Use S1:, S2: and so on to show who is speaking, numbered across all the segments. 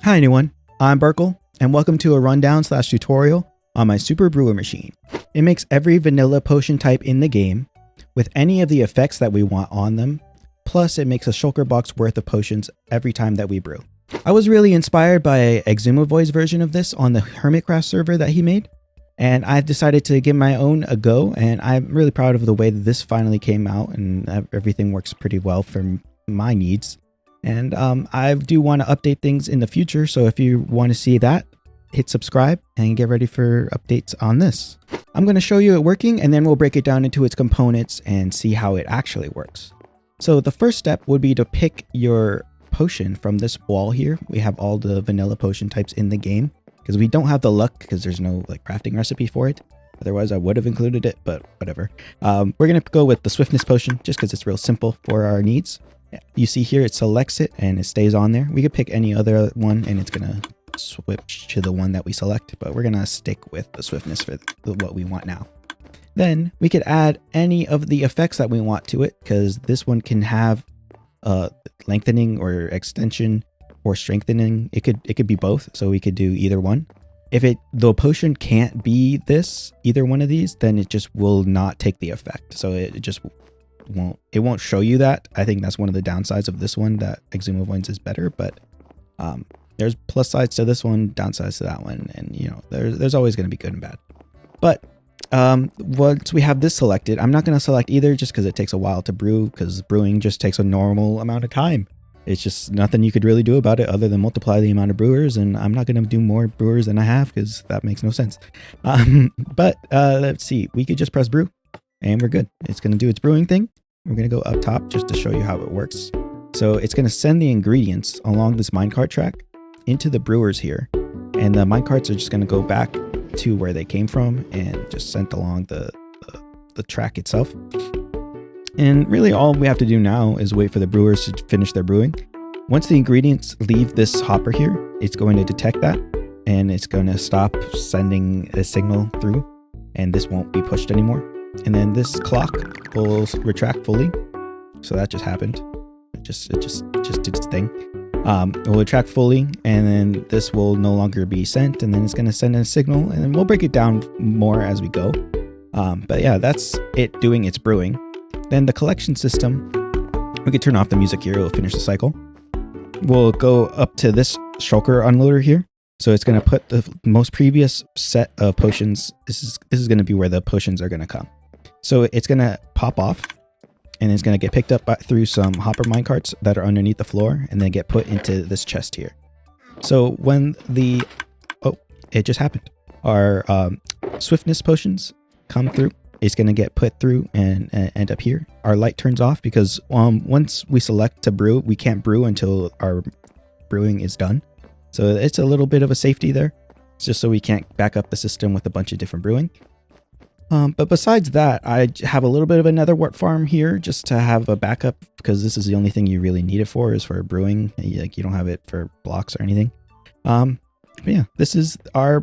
S1: Hi everyone, I'm Burkle, and welcome to a rundown / tutorial on my Super Brewer machine. It makes every vanilla potion type in the game with any of the effects that we want on them, plus it makes a Shulker box worth of potions every time that we brew. I was really inspired by Exumaboy's version of this on the Hermitcraft server that he made, and I've decided to give my own a go, and I'm really proud of the way that this finally came out, and everything works pretty well for my needs. And I do want to update things in the future, so if you want to see that, hit subscribe and get ready for updates on this. I'm going to show you it working, and then we'll break it down into its components and see how it actually works. So the first step would be to pick your potion from this wall here. We have all the vanilla potion types in the game because we don't have the luck because there's no like crafting recipe for it. Otherwise I would have included it, but whatever. We're going to go with the swiftness potion just because it's real simple for our needs. You see here it selects it and it stays on there. We could pick any other one and it's going to switch to the one that we select, but we're going to stick with the swiftness for what we want now. Then we could add any of the effects that we want to it, because this one can have lengthening or extension or strengthening. It could be both, so we could do either one. If the potion can't be either one of these, then it just will not take the effect. So it just won't show you that. I think that's one of the downsides of this one, that Exumaboy's is better, but there's plus sides to this one, downsides to that one, and you know, there's always going to be good and bad. But once we have this selected, I'm not going to select either just because it takes a while to brew, because brewing just takes a normal amount of time. It's just nothing you could really do about it other than multiply the amount of brewers, and I'm not going to do more brewers than I have because that makes no sense. But let's see, we could just press brew and we're good. It's going to do its brewing thing. We're going to go up top just to show you how it works. So it's going to send the ingredients along this minecart track into the brewers here, and the minecarts are just going to go back to where they came from and just sent along the track itself. And really all we have to do now is wait for the brewers to finish their brewing. Once the ingredients leave this hopper here, it's going to detect that and it's going to stop sending a signal through, and this won't be pushed anymore. And then this clock will retract fully. So that just happened. It just did its thing. It will retract fully, and then this will no longer be sent, and then it's going to send a signal, and then we'll break it down more as we go. But yeah, that's it doing its brewing. Then the collection system, we could turn off the music here. It'll finish the cycle. We'll go up to this Shulker unloader here. So it's going to put the most previous set of potions. This is going to be where the potions are going to come. So it's going to pop off, and it's going to get picked up through some hopper minecarts that are underneath the floor, and then get put into this chest here. So when it just happened. Our swiftness potions come through. It's going to get put through and end up here. Our light turns off because once we select to brew, we can't brew until our brewing is done. So it's a little bit of a safety there. It's just so we can't back up the system with a bunch of different brewing. But besides that, I have a little bit of a nether wart farm here just to have a backup, because this is the only thing you really need it for, is for brewing. Like, you don't have it for blocks or anything. But yeah, this is our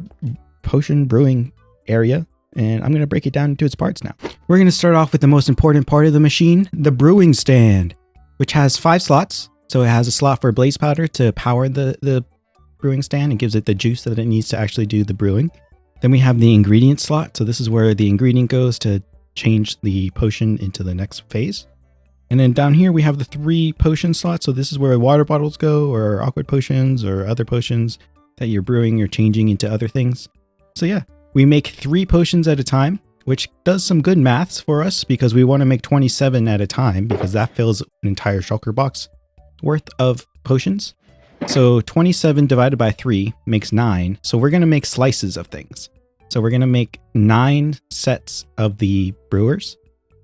S1: potion brewing area, and I'm going to break it down into its parts now. We're going to start off with the most important part of the machine, the brewing stand, which has 5 slots. So it has a slot for blaze powder to power the brewing stand and gives it the juice that it needs to actually do the brewing. Then we have the ingredient slot. So this is where the ingredient goes to change the potion into the next phase. And then down here we have the 3 potion slots. So this is where water bottles go, or awkward potions, or other potions that you're brewing or changing into other things. So yeah, we make 3 potions at a time, which does some good maths for us because we want to make 27 at a time, because that fills an entire Shulker box worth of potions. So 27 divided by 3 makes 9. So we're going to make slices of things. So we're going to make 9 sets of the brewers,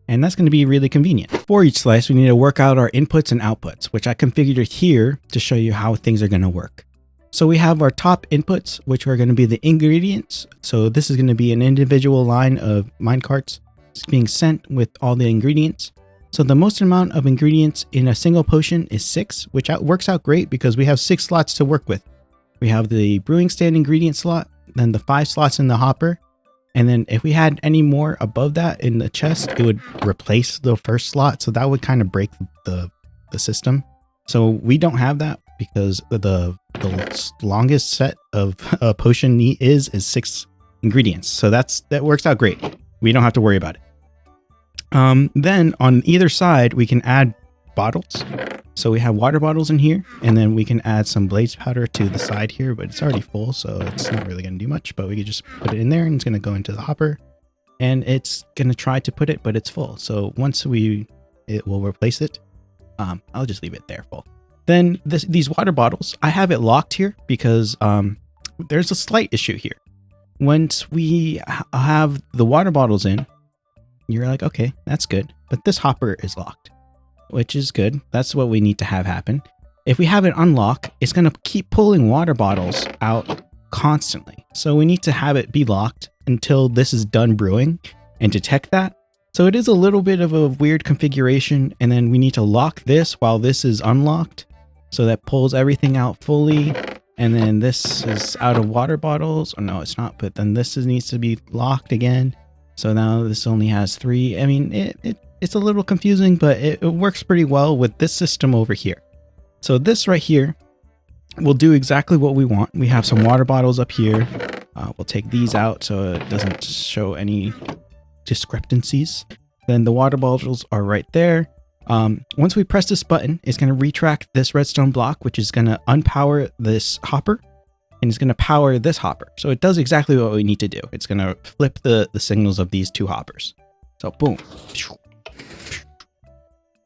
S1: and that's going to be really convenient. For each slice, we need to work out our inputs and outputs, which I configured here to show you how things are going to work. So we have our top inputs, which are going to be the ingredients. So this is going to be an individual line of minecarts being sent with all the ingredients. So the most amount of ingredients in a single potion is 6, which works out great because we have 6 slots to work with. We have the brewing stand ingredient slot, then the 5 slots in the hopper. And then if we had any more above that in the chest, it would replace the first slot. So that would kind of break the system. So we don't have that. because the longest set of potion is 6 ingredients. So that works out great. We don't have to worry about it. Then on either side, we can add bottles. So we have water bottles in here, and then we can add some blaze powder to the side here, but it's already full, so it's not really going to do much, but we could just put it in there and it's going to go into the hopper, and it's going to try to put it, but it's full. So once it will replace it. I'll just leave it there full. Then these water bottles, I have it locked here because there's a slight issue here. Once we have the water bottles in, you're like, okay, that's good. But this hopper is locked, which is good. That's what we need to have happen. If we have it unlocked, it's going to keep pulling water bottles out constantly. So we need to have it be locked until this is done brewing and detect that. So it is a little bit of a weird configuration. And then we need to lock this while this is unlocked. So that pulls everything out fully. And then this is out of water bottles. Oh, no, it's not. But then this needs to be locked again. So now this only has 3. I mean, it's a little confusing, but it works pretty well with this system over here. So this right here will do exactly what we want. We have some water bottles up here. We'll take these out so it doesn't show any discrepancies. Then the water bottles are right there. Once we press this button, it's going to retract this redstone block, which is going to unpower this hopper. And it's going to power this hopper. So it does exactly what we need to do. It's going to flip the signals of these 2 hoppers. So boom.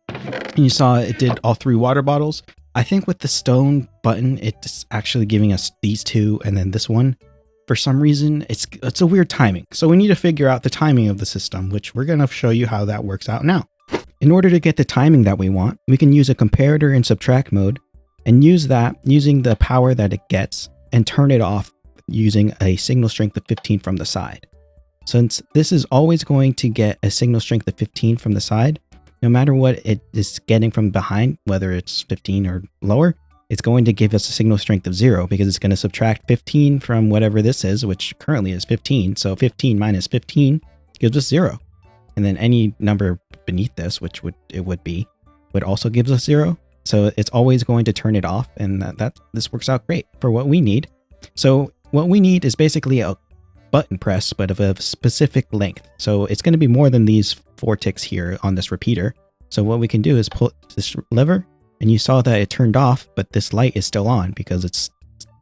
S1: And you saw it did all 3 water bottles. I think with the stone button, it's actually giving us these 2 and then this one. For some reason, it's a weird timing. So we need to figure out the timing of the system, which we're going to show you how that works out now. In order to get the timing that we want, we can use a comparator in subtract mode and use that using the power that it gets and turn it off using a signal strength of 15 from the side. Since this is always going to get a signal strength of 15 from the side, no matter what it is getting from behind, whether it's 15 or lower, it's going to give us a signal strength of 0 because it's going to subtract 15 from whatever this is, which currently is 15. So 15 minus 15 gives us 0. And then any number beneath this, which it would be, would also gives us 0. So it's always going to turn it off, and this works out great for what we need. So what we need is basically a button press, but of a specific length. So it's going to be more than these 4 ticks here on this repeater. So what we can do is pull this lever, and you saw that it turned off, but this light is still on because it's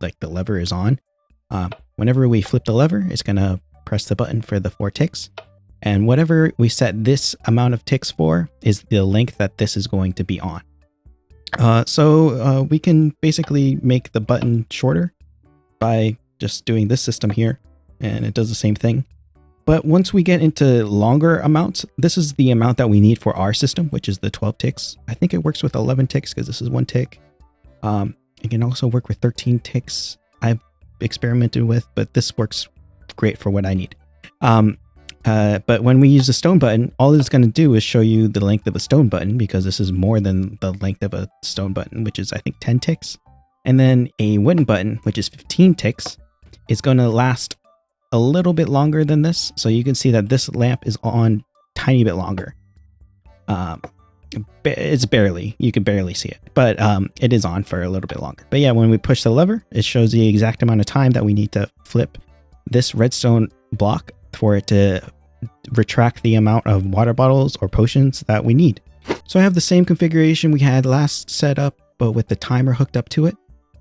S1: like the lever is on. Whenever we flip the lever, it's going to press the button for the 4 ticks. And whatever we set this amount of ticks for is the length that this is going to be on. So we can basically make the button shorter by just doing this system here, and it does the same thing. But once we get into longer amounts, this is the amount that we need for our system, which is the 12 ticks. I think it works with 11 ticks because this is 1 tick. It can also work with 13 ticks I've experimented with, but this works great for what I need. But when we use the stone button, all it's going to do is show you the length of a stone button because this is more than the length of a stone button, which is I think 10 ticks. And then a wooden button, which is 15 ticks, is going to last a little bit longer than this. So you can see that this lamp is on tiny bit longer. It's barely, you can barely see it, but it is on for a little bit longer. But yeah, when we push the lever, it shows the exact amount of time that we need to flip this redstone block for it to retract the amount of water bottles or potions that we need. So I have the same configuration we had last set up, but with the timer hooked up to it.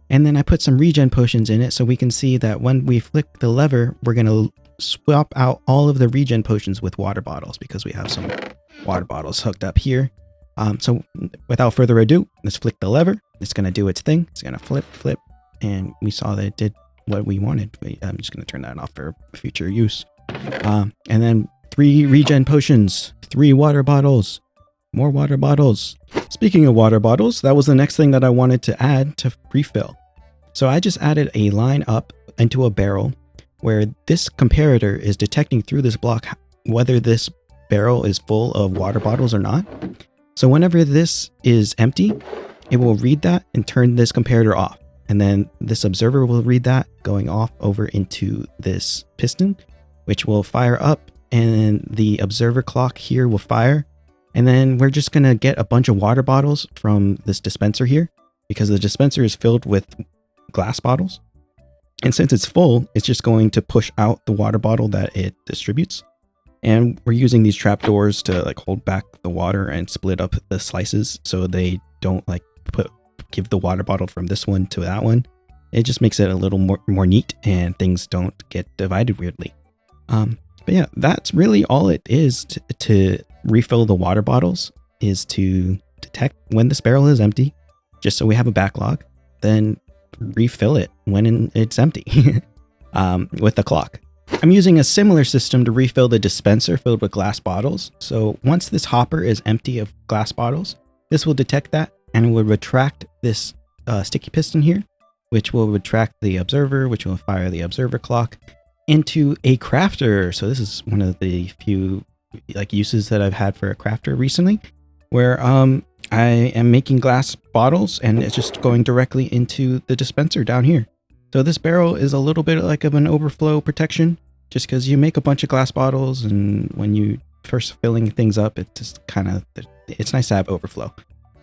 S1: And then I put some regen potions in it so we can see that when we flick the lever, we're going to swap out all of the regen potions with water bottles because we have some water bottles hooked up here. So without further ado, let's flick the lever. It's going to do its thing. It's going to flip, and we saw that it did what we wanted. I'm just going to turn that off for future use. And then 3 regen potions, 3 water bottles, more water bottles. Speaking of water bottles, that was the next thing that I wanted to add to refill. So I just added a line up into a barrel where this comparator is detecting through this block whether this barrel is full of water bottles or not. So whenever this is empty, it will read that and turn this comparator off. And then this observer will read that going off over into this piston, which will fire up, and the observer clock here will fire. And then we're just going to get a bunch of water bottles from this dispenser here. because the dispenser is filled with glass bottles. And since it's full, it's just going to push out the water bottle that it distributes. And we're using these trapdoors to like hold back the water and split up the slices so they don't like give the water bottle from this one to that one. It just makes it a little more neat and things don't get divided weirdly. But yeah, that's really all it is to refill the water bottles, is to detect when this barrel is empty, just so we have a backlog, then refill it when it's empty with the clock. I'm using a similar system to refill the dispenser filled with glass bottles. So once this hopper is empty of glass bottles, this will detect that and will retract this sticky piston here, which will retract the observer, which will fire the observer clock into a crafter. So this is one of the few like uses that I've had for a crafter recently, where I am making glass bottles and it's just going directly into the dispenser down here. So this barrel is a little bit like of an overflow protection, just because you make a bunch of glass bottles and when you first filling things up, it's just it's nice to have overflow.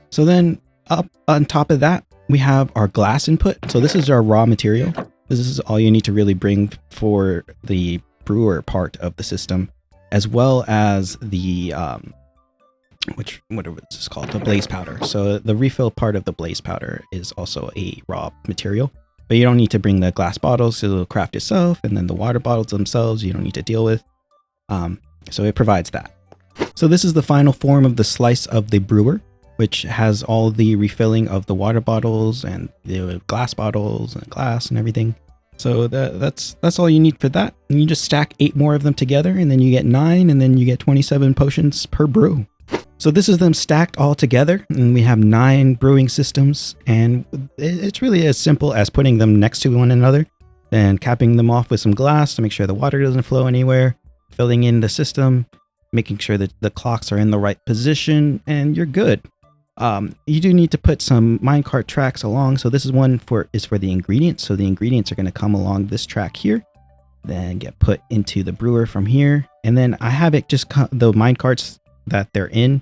S1: So then up on top of that, we have our glass input. So this is our raw material. This is all you need to really bring for the brewer part of the system, as well as the what is this called? The blaze powder. So the refill part of the blaze powder is also a raw material, but you don't need to bring the glass bottles to the craft itself, and then the water bottles themselves you don't need to deal with. So it provides that. So this is the final form of the slice of the brewer, which has all the refilling of the water bottles and the glass bottles and glass and everything. So that's all you need for that. And you just stack 8 more of them together, and then you get 9, and then you get 27 potions per brew. So this is them stacked all together, and we have 9 brewing systems, and it's really as simple as putting them next to one another, then capping them off with some glass to make sure the water doesn't flow anywhere, filling in the system, making sure that the clocks are in the right position, and you're good. You do need to put some minecart tracks along. So this is one for the ingredients. So the ingredients are going to come along this track here, then get put into the brewer from here. And then I have it just the minecarts that they're in,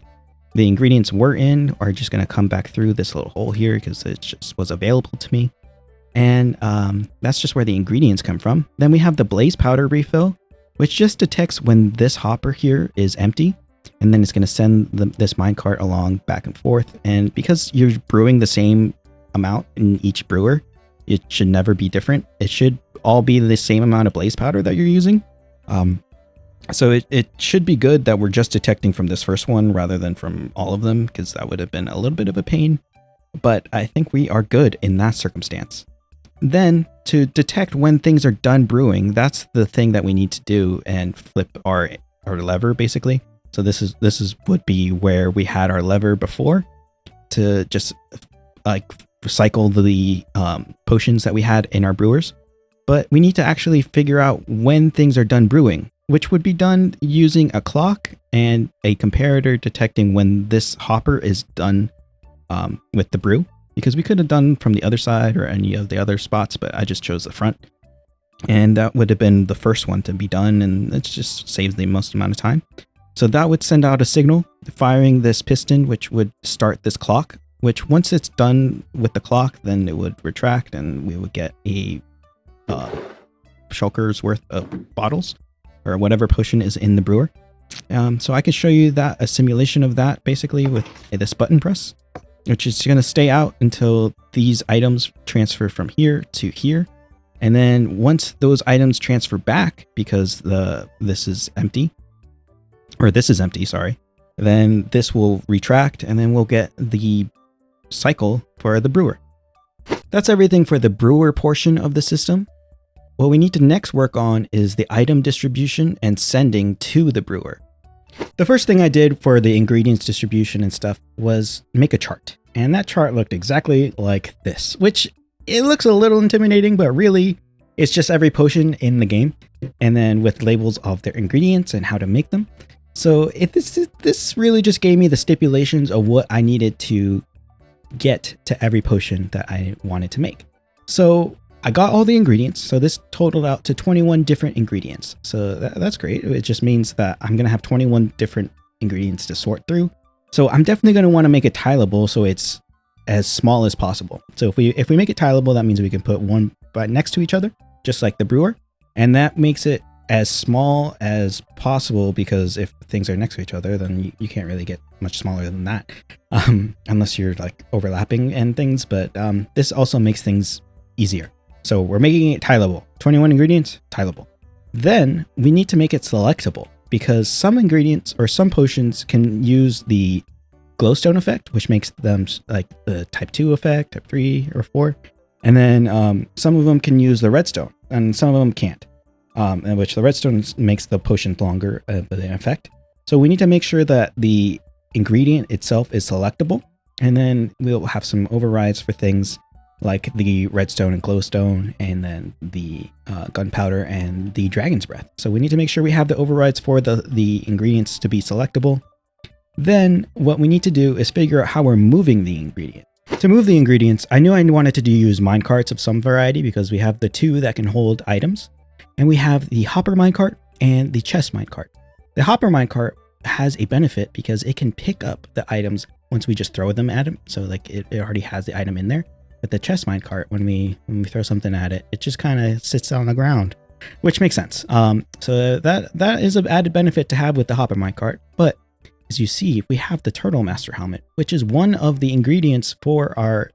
S1: the ingredients were in, are just going to come back through this little hole here because it just was available to me. And that's just where the ingredients come from. Then we have the blaze powder refill, which just detects when this hopper here is empty. And then it's going to send this minecart along back and forth. And because you're brewing the same amount in each brewer, it should never be different. It should all be the same amount of blaze powder that you're using. So it should be good that we're just detecting from this first one rather than from all of them, because that would have been a little bit of a pain. But I think we are good in that circumstance. Then to detect when things are done brewing, that's the thing that we need to do and flip our lever basically. So this would be where we had our lever before to just like recycle the potions that we had in our brewers. But we need to actually figure out when things are done brewing, which would be done using a clock and a comparator detecting when this hopper is done with the brew. Because we could have done from the other side or any of the other spots, but I just chose the front. And that would have been the first one to be done, and it just saves the most amount of time. So that would send out a signal firing this piston, which would start this clock, which once it's done with the clock, then it would retract and we would get a shulker's worth of bottles or whatever potion is in the brewer. So I could show you a simulation of that basically with this button press, which is going to stay out until these items transfer from here to here. And then once those items transfer back, because this is empty, sorry, then this will retract and then we'll get the cycle for the brewer. That's everything for the brewer portion of the system. What we need to next work on is the item distribution and sending to the brewer. The first thing I did for the ingredients distribution and stuff was make a chart. And that chart looked exactly like this, which it looks a little intimidating, but really it's just every potion in the game. And then with labels of their ingredients and how to make them. So this really just gave me the stipulations of what I needed to get to every potion that I wanted to make. So I got all the ingredients. So this totaled out to 21 different ingredients. So that's great. It just means that I'm going to have 21 different ingredients to sort through. So I'm definitely going to want to make it tileable so it's as small as possible. So if we make it tileable, that means we can put one right next to each other, just like the brewer. And that makes it as small as possible, because if things are next to each other, then you can't really get much smaller than that, unless you're like overlapping and things. But this also makes things easier. So we're making it tileable. 21 ingredients, tileable. Then we need to make it selectable, because some ingredients or some potions can use the glowstone effect, which makes them like the type 2 effect, type 3 or 4. And then some of them can use the redstone, and some of them can't. In which the redstone makes the potion longer in effect. So we need to make sure that the ingredient itself is selectable, and then we'll have some overrides for things like the redstone and glowstone, and then the gunpowder and the dragon's breath. So we need to make sure we have the overrides for the ingredients to be selectable. Then what we need to do is figure out how we're moving the ingredient. To move the ingredients, I knew I wanted to use minecarts of some variety, because we have the 2 that can hold items. And we have the hopper minecart and the chest minecart. The hopper minecart has a benefit because it can pick up the items once we just throw them at it. So like it already has the item in there. But the chest minecart, when we throw something at it, it just kind of sits on the ground, which makes sense. So that is an added benefit to have with the hopper minecart. But as you see, we have the turtle master helmet, which is one of the ingredients for our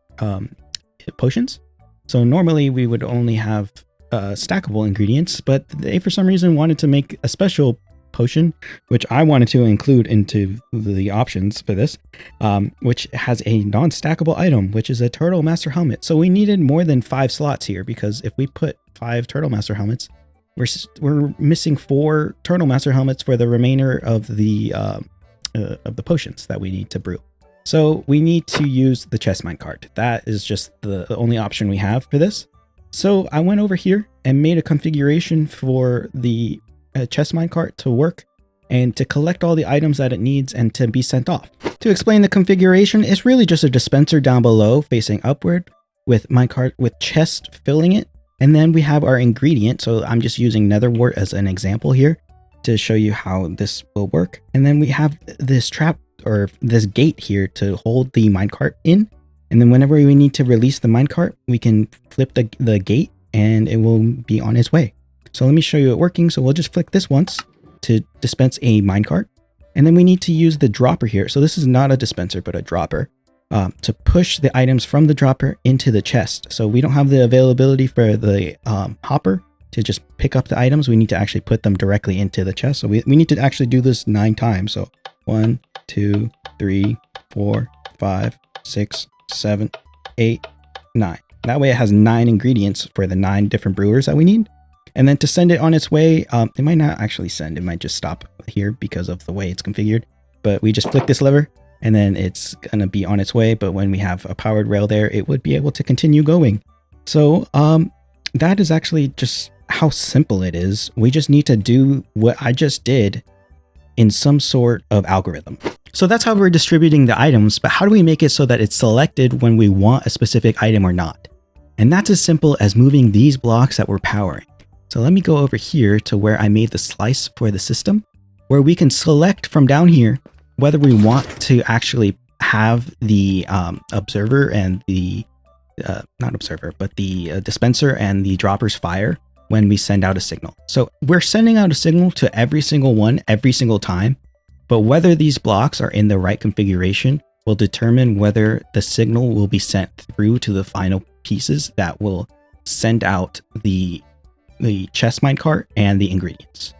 S1: potions. So normally we would only have stackable ingredients, but they for some reason wanted to make a special potion, which I wanted to include into the options for this, which has a non-stackable item, which is a turtle master helmet. So we needed more than 5 slots here, because if we put 5 turtle master helmets, we're missing 4 turtle master helmets for the remainder of the potions that we need to brew. So we need to use the chest minecart. That is just the only option we have for this. So I went over here and made a configuration for the chest minecart to work and to collect all the items that it needs and to be sent off. To explain the configuration, it's really just a dispenser down below facing upward with minecart with chest filling it. And then we have our ingredient. So I'm just using nether wart as an example here to show you how this will work. And then we have this trap or this gate here to hold the minecart in. And then whenever we need to release the minecart, we can flip the gate and it will be on its way. So let me show you it working. So we'll just flick this once to dispense a minecart. And then we need to use the dropper here. So this is not a dispenser, but a dropper to push the items from the dropper into the chest. So we don't have the availability for the hopper to just pick up the items. We need to actually put them directly into the chest. So we need to actually do this 9 times. So 1, 2, 3, 4, 5, 6, 7, 8, 9. That way it has 9 ingredients for the 9 different brewers that we need. And then to send it on its way, it might not actually send. It might just stop here because of the way it's configured. But we just flick this lever and then it's going to be on its way. But when we have a powered rail there, it would be able to continue going. So that is actually just how simple it is. We just need to do what I just did in some sort of algorithm. So that's how we're distributing the items, but how do we make it so that it's selected when we want a specific item or not? And that's as simple as moving these blocks that we're powering. So let me go over here to where I made the slice for the system, where we can select from down here whether we want to actually have the observer and the, not observer, but the dispenser and the droppers fire when we send out a signal. So we're sending out a signal to every single one, every single time, but whether these blocks are in the right configuration will determine whether the signal will be sent through to the final pieces that will send out the chest minecart and the ingredients.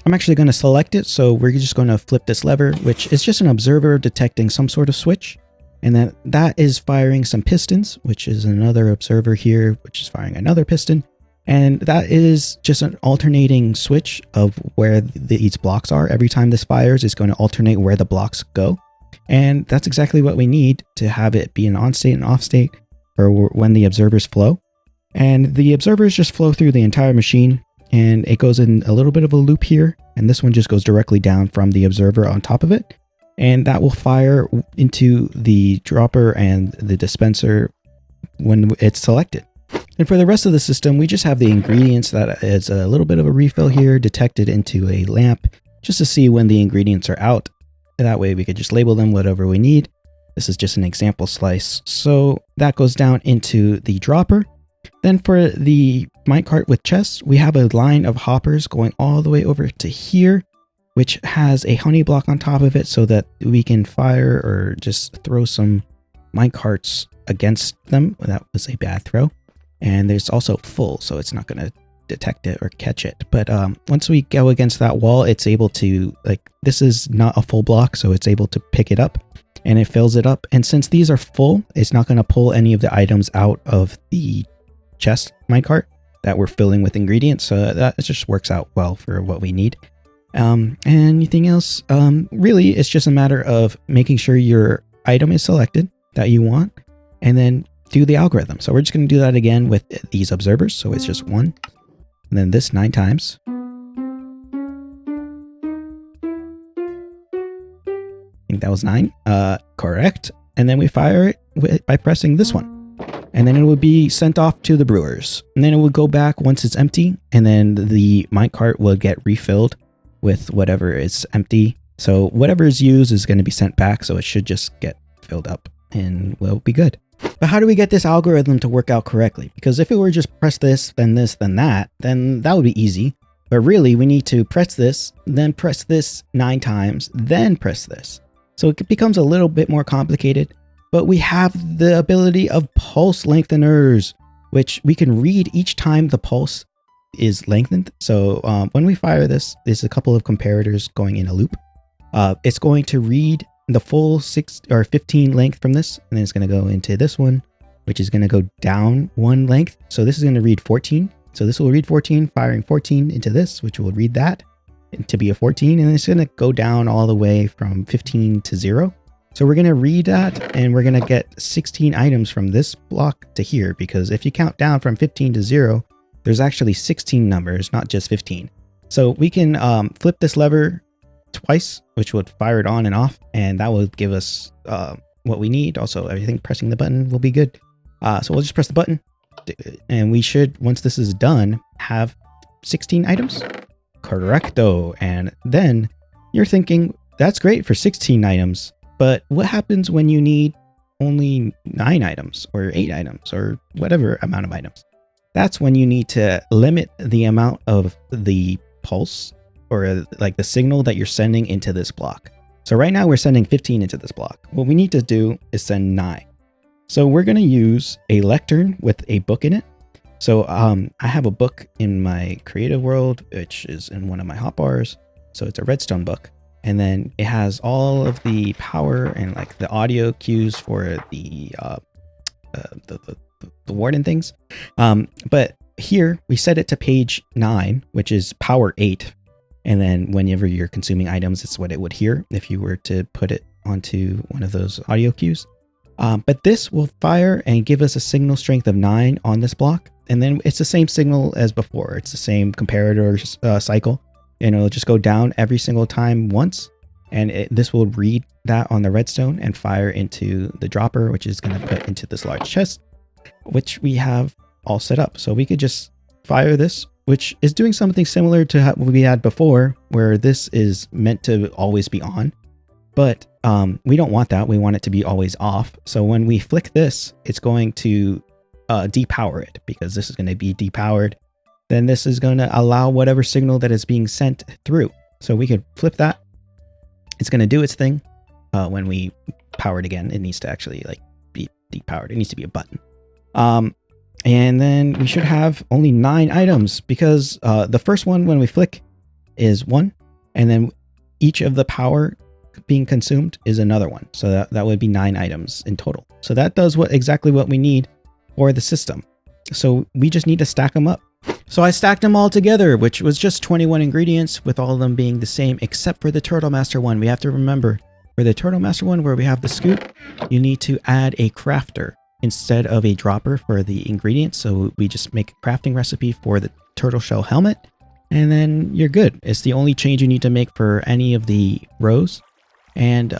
S1: I'm actually going to select it, so we're just going to flip this lever, which is just an observer detecting some sort of switch, and then that is firing some pistons, which is another observer here, which is firing another piston, and that is just an alternating switch of where these blocks are. Every time this fires, it's going to alternate where the blocks go, and that's exactly what we need to have it be an on state and off state for when the observers flow. And the observers just flow through the entire machine, and it goes in a little bit of a loop here, and this one just goes directly down from the observer on top of it, and that will fire into the dropper and the dispenser when it's selected. And for the rest of the system, we just have the ingredients that is a little bit of a refill here detected into a lamp just to see when the ingredients are out. That way we could just label them whatever we need. This is just an example slice. So that goes down into the dropper. Then for the minecart with chests, we have a line of hoppers going all the way over to here, which has a honey block on top of it so that we can fire or just throw some minecarts against them. That was a bad throw. And there's also full, so it's not going to detect it or catch it. But once we go against that wall, it's able to, like, this is not a full block, so it's able to pick it up and it fills it up. And since these are full, it's not going to pull any of the items out of the chest minecart that we're filling with ingredients. So that just works out well for what we need. Anything else? Really, it's just a matter of making sure your item is selected that you want and then do the algorithm. So we're just going to do that again with these observers. So it's just 1 and then this 9 times. I think that was 9. Correct. And then we fire it by pressing this one. And then it would be sent off to the brewers. And then it would go back once it's empty. And then the minecart will get refilled with whatever is empty. So whatever is used is going to be sent back. So it should just get filled up and we'll be good. But how do we get this algorithm to work out correctly? Because if it were just press this, then that, then that would be easy. But really, we need to press this 9 times, then press this. So it becomes a little bit more complicated. But we have the ability of pulse lengtheners, which we can read each time the pulse is lengthened. So when we fire this, there's a couple of comparators going in a loop. It's going to read the full 6 or 15 length from this, and then it's going to go into this one, which is going to go down 1 length. So this is going to read 14. So this will read 14, firing 14 into this, which will read that to be a 14, and it's going to go down all the way from 15 to 0. So we're going to read that, and we're going to get 16 items from this block to here, because if you count down from 15 to 0, there's actually 16 numbers, not just 15. So we can flip this lever twice, which would fire it on and off, and that will give us what we need. Also, everything pressing the button will be good. So we'll just press the button, and we should, once this is done, have 16 items. Correcto. And then you're thinking, that's great for 16 items. But what happens when you need only 9 items or 8 items or whatever amount of items? That's when you need to limit the amount of the pulse or like the signal that you're sending into this block. So right now we're sending 15 into this block. What we need to do is send 9. So we're going to use a lectern with a book in it. So I have a book in my creative world, which is in one of my hotbars. So it's a Redstone book. And then it has all of the power and like the audio cues for the warden things. But here we set it to page 9, which is power 8. And then whenever you're consuming items, it's what it would hear if you were to put it onto one of those audio cues. But this will fire and give us a signal strength of 9 on this block. And then it's the same signal as before. It's the same comparator cycle. And it'll just go down every single time once. And this will read that on the redstone and fire into the dropper, which is going to put into this large chest, which we have all set up. So we could just fire this, which is doing something similar to what we had before, where this is meant to always be on. But we don't want that. We want it to be always off. So when we flick this, it's going to depower it, because this is going to be depowered. Then this is going to allow whatever signal that is being sent through. So we could flip that. It's going to do its thing. When we power it again, it needs to actually like be depowered. It needs to be a button. And then we should have only 9 items, because the first one when we flick is 1. And then each of the power being consumed is another one. So that would be 9 items in total. So that does exactly what we need for the system. So we just need to stack them up. So I stacked them all together, which was just 21 ingredients, with all of them being the same, except for the Turtle Master one. We have to remember, for the Turtle Master one, where we have the scoop, you need to add a crafter instead of a dropper for the ingredients. So we just make a crafting recipe for the turtle shell helmet, and then you're good. It's the only change you need to make for any of the rows. And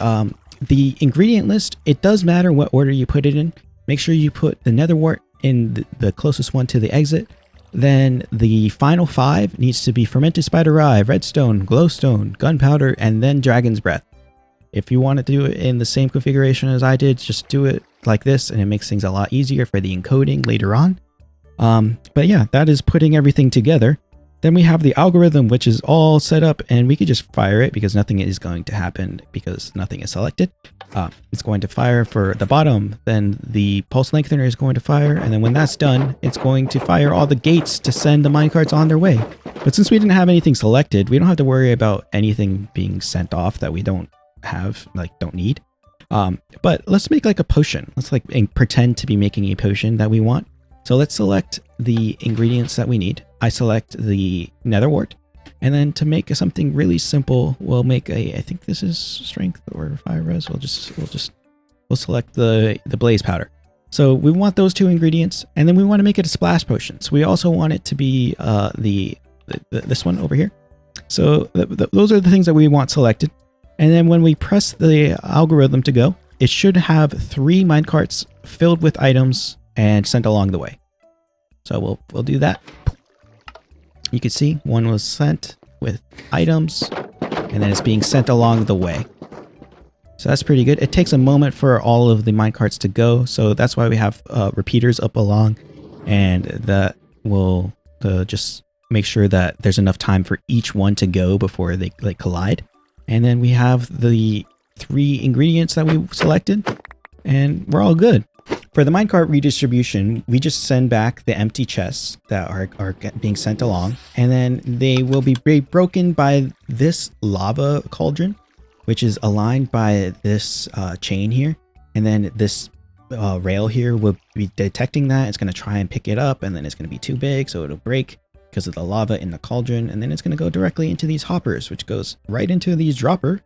S1: the ingredient list, it does matter what order you put it in. Make sure you put the nether wart in the closest one to the exit. Then the final 5 needs to be fermented spider eye, redstone, glowstone, gunpowder, and then dragon's breath. If you want to do it in the same configuration as I did, just do it like this, and it makes things a lot easier for the encoding later on. But yeah, that is putting everything together. Then we have the algorithm, which is all set up, and we could just fire it because nothing is going to happen because nothing is selected. It's going to fire for the bottom, then the pulse lengthener is going to fire, and then when that's done, it's going to fire all the gates to send the minecarts on their way. But since we didn't have anything selected, we don't have to worry about anything being sent off that we don't have, like don't need. But let's make like a potion. Let's like pretend to be making a potion that we want. So let's select the ingredients that we need. I select the nether wart, and then to make something really simple, we'll make I think this is strength or fire res. We'll select the blaze powder. So we want those two ingredients, and then we want to make it a splash potion. So we also want it to be this one over here. So those are the things that we want selected. And then when we press the algorithm to go, it should have 3 minecarts filled with items and sent along the way. So we'll do that. You can see one was sent with items, and then it's being sent along the way. So that's pretty good. It takes a moment for all of the minecarts to go, so that's why we have repeaters up along, and that will just make sure that there's enough time for each one to go before they like collide. And then we have the 3 ingredients that we selected, and we're all good. For the minecart redistribution, we just send back the empty chests that are being sent along, and then they will be broken by this lava cauldron, which is aligned by this chain here. And then this rail here will be detecting that. It's going to try and pick it up, and then it's going to be too big, so it'll break because of the lava in the cauldron. And then it's going to go directly into these hoppers, which goes right into these dropper,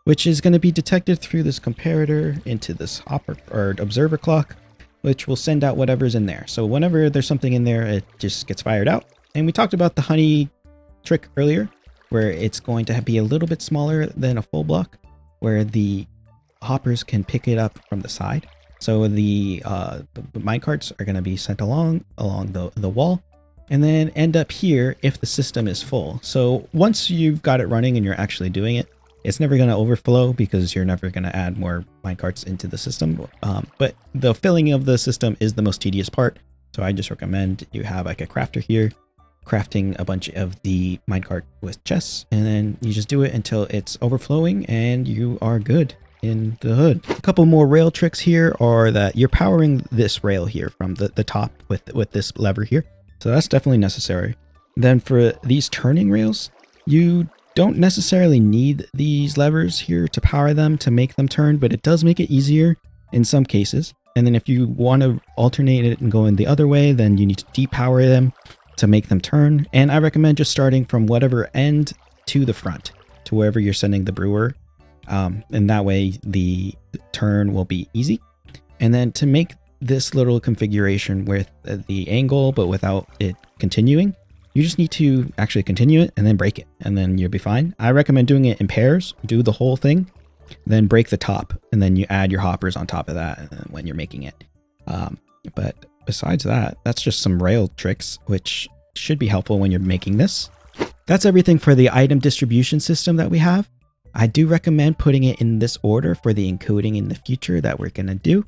S1: which is going to be detected through this comparator into this hopper or observer clock, which will send out whatever's in there. So whenever there's something in there, it just gets fired out. And we talked about the honey trick earlier, where it's going to be a little bit smaller than a full block, where the hoppers can pick it up from the side. So the minecarts are going to be sent along the wall, and then end up here if the system is full. So once you've got it running and you're actually doing it, it's never going to overflow because you're never going to add more minecarts into the system. But the filling of the system is the most tedious part. So I just recommend you have like a crafter here, crafting a bunch of the minecart with chests, and then you just do it until it's overflowing and you are good in the hood. A couple more rail tricks here are that you're powering this rail here from the top with this lever here. So that's definitely necessary. Then for these turning rails, you don't necessarily need these levers here to power them to make them turn, but it does make it easier in some cases. And then if you want to alternate it and go in the other way, then you need to depower them to make them turn. And I recommend just starting from whatever end to the front, to wherever you're sending the brewer. And that way the turn will be easy. And then to make this little configuration with the angle, but without it continuing, you just need to actually continue it and then break it, and then you'll be fine. I recommend doing it in pairs. Do the whole thing, then break the top, and then you add your hoppers on top of that when you're making it. But besides that, that's just some rail tricks, which should be helpful when you're making this. That's everything for the item distribution system that we have. I do recommend putting it in this order for the encoding in the future that we're going to do.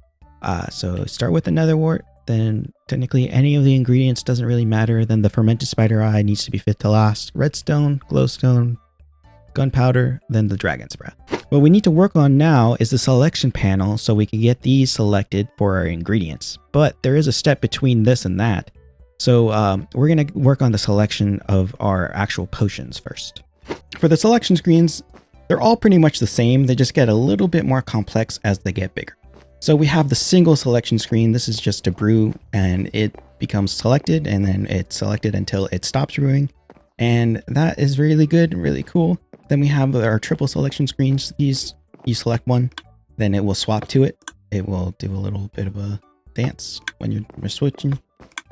S1: So start with the nether wart. Then technically any of the ingredients doesn't really matter. Then the fermented spider eye needs to be fifth to last. Redstone, glowstone, gunpowder, then the dragon's breath. What we need to work on now is the selection panel so we can get these selected for our ingredients. But there is a step between this and that. So we're going to work on the selection of our actual potions first. For the selection screens, they're all pretty much the same. They just get a little bit more complex as they get bigger. So we have the single selection screen. This is just to brew, and it becomes selected, and then it's selected until it stops brewing. And that is really good and really cool. Then we have our triple selection screens. These, you select one, then it will swap to it. It will do a little bit of a dance when you're switching.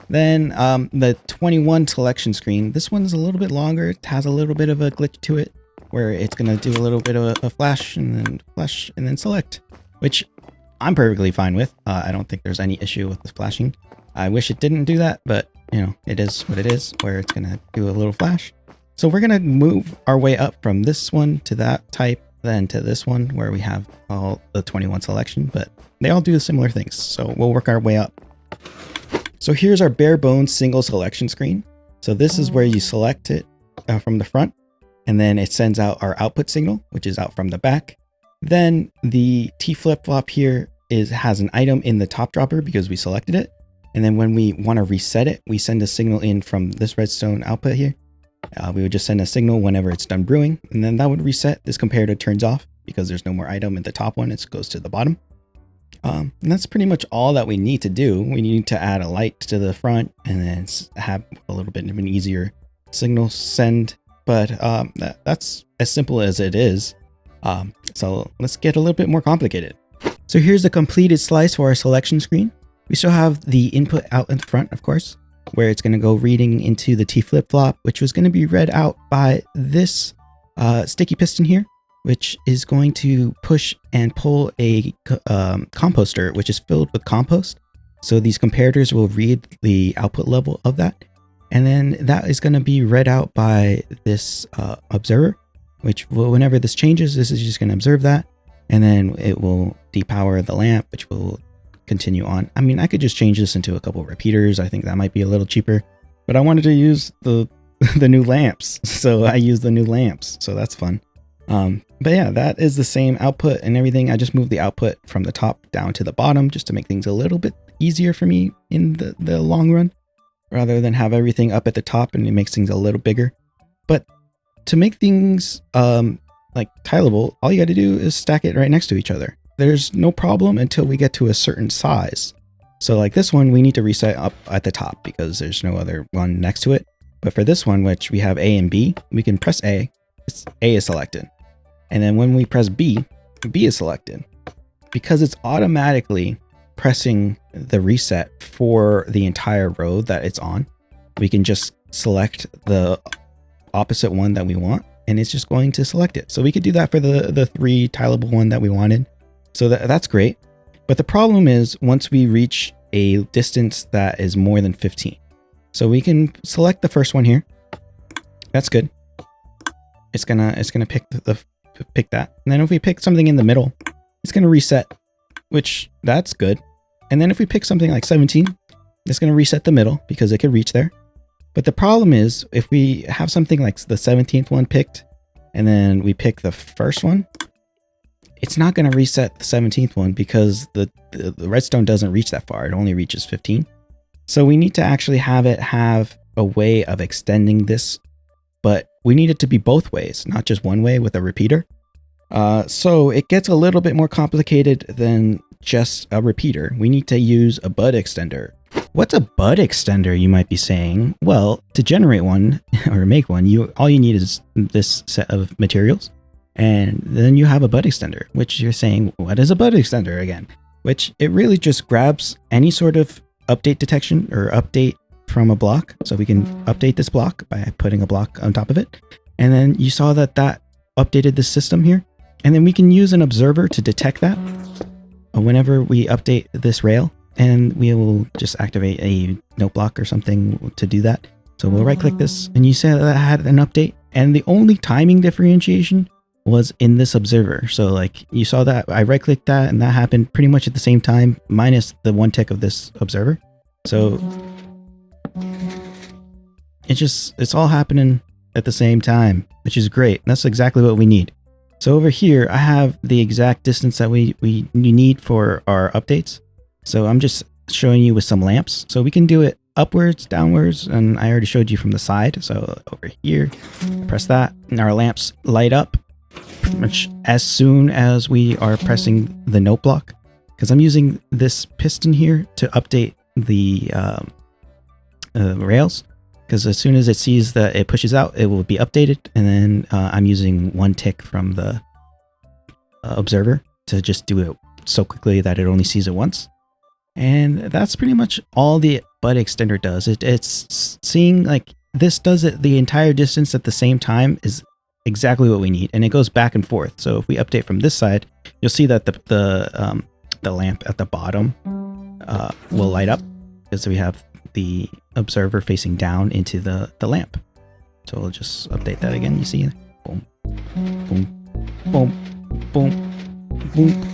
S1: Then the 21 selection screen, this one's a little bit longer. It has a little bit of a glitch to it where it's going to do a little bit of a flash and then select, which I'm perfectly fine with. I don't think there's any issue with the flashing. I wish it didn't do that, but you know, it is what it is, where it's going to do a little flash. So we're going to move our way up from this one to that type, than to this one where we have all the 21 selection, but they all do similar things. So we'll work our way up. So here's our bare bones single selection screen. So this is where you select it from the front, and then it sends out our output signal, which is out from the back. Then the T flip-flop here has an item in the top dropper because we selected it. And then when we want to reset it, we send a signal in from this redstone output here. We would just send a signal whenever it's done brewing, and then that would reset. This comparator turns off because there's no more item in the top one. It goes to the bottom. And that's pretty much all that we need to do. We need to add a light to the front and then have a little bit of an easier signal send. But that's as simple as it is. So let's get a little bit more complicated. So here's the completed slice for our selection screen. We still have the input out in the front, of course, where it's going to go reading into the T flip-flop, which was going to be read out by this sticky piston here, which is going to push and pull a composter, which is filled with compost. So these comparators will read the output level of that. And then that is going to be read out by this observer, which whenever this changes, this is just going to observe that. And then it will depower the lamp, which will continue on. I mean, I could just change this into a couple of repeaters. I think that might be a little cheaper, but I wanted to use the new lamps. So I use the new lamps. So that's fun. But yeah, that is the same output and everything. I just moved the output from the top down to the bottom just to make things a little bit easier for me in the long run, rather than have everything up at the top and it makes things a little bigger. But to make things like tileable, all you got to do is stack it right next to each other. There's no problem until we get to a certain size. So like this one, we need to reset up at the top because there's no other one next to it. But for this one, which we have A and B, we can press A. A is selected. And then when we press B, B is selected. Because it's automatically pressing the reset for the entire row that it's on, we can just select the opposite one that we want, and it's just going to select it. So we could do that for the 3 tileable one that we wanted. So that's great. But the problem is once we reach a distance that is more than 15. So we can select the first one here. That's good. It's gonna pick that. And then if we pick something in the middle, it's gonna reset, which that's good. And then if we pick something like 17, it's gonna reset the middle because it could reach there. But the problem is if we have something like the 17th one picked, and then we pick the first one, it's not going to reset the 17th one because the redstone doesn't reach that far. It only reaches 15. So we need to actually have it have a way of extending this, but we need it to be both ways, not just one way with a repeater. So it gets a little bit more complicated than just a repeater. We need to use a bud extender. What's a bud extender, you might be saying? Well, to generate one or make one, all you need is this set of materials. And then you have a bud extender, which you're saying, what is a bud extender again? Which it really just grabs any sort of update detection or update from a block. So we can update this block by putting a block on top of it. And then you saw that updated the system here. And then we can use an observer to detect that whenever we update this rail. And we will just activate a note block or something to do that. So we'll right click this and you say that had an update. And the only timing differentiation was in this observer. So like you saw that I right clicked that and that happened pretty much at the same time, minus the 1 tick of this observer. So it's all happening at the same time, which is great. That's exactly what we need. So over here, I have the exact distance that we need for our updates. So I'm just showing you with some lamps. So we can do it upwards, downwards, and I already showed you from the side. So over here, press that and our lamps light up pretty much as soon as we are pressing the note block, because I'm using this piston here to update the rails, because as soon as it sees that it pushes out, it will be updated. And then I'm using 1 tick from the observer to just do it so quickly that it only sees it once. And that's pretty much all the bud extender does. It's seeing like this does it the entire distance at the same time is exactly what we need, and it goes back and forth. So if we update from this side, you'll see that the lamp at the bottom will light up because we have the observer facing down into the lamp. So we'll just update that again. You see, boom, boom, boom, boom, boom.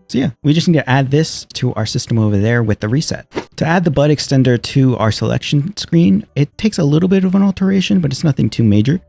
S1: So yeah, we just need to add this to our system over there with the reset. To add the bud extender to our selection screen, it takes a little bit of an alteration, but it's nothing too major.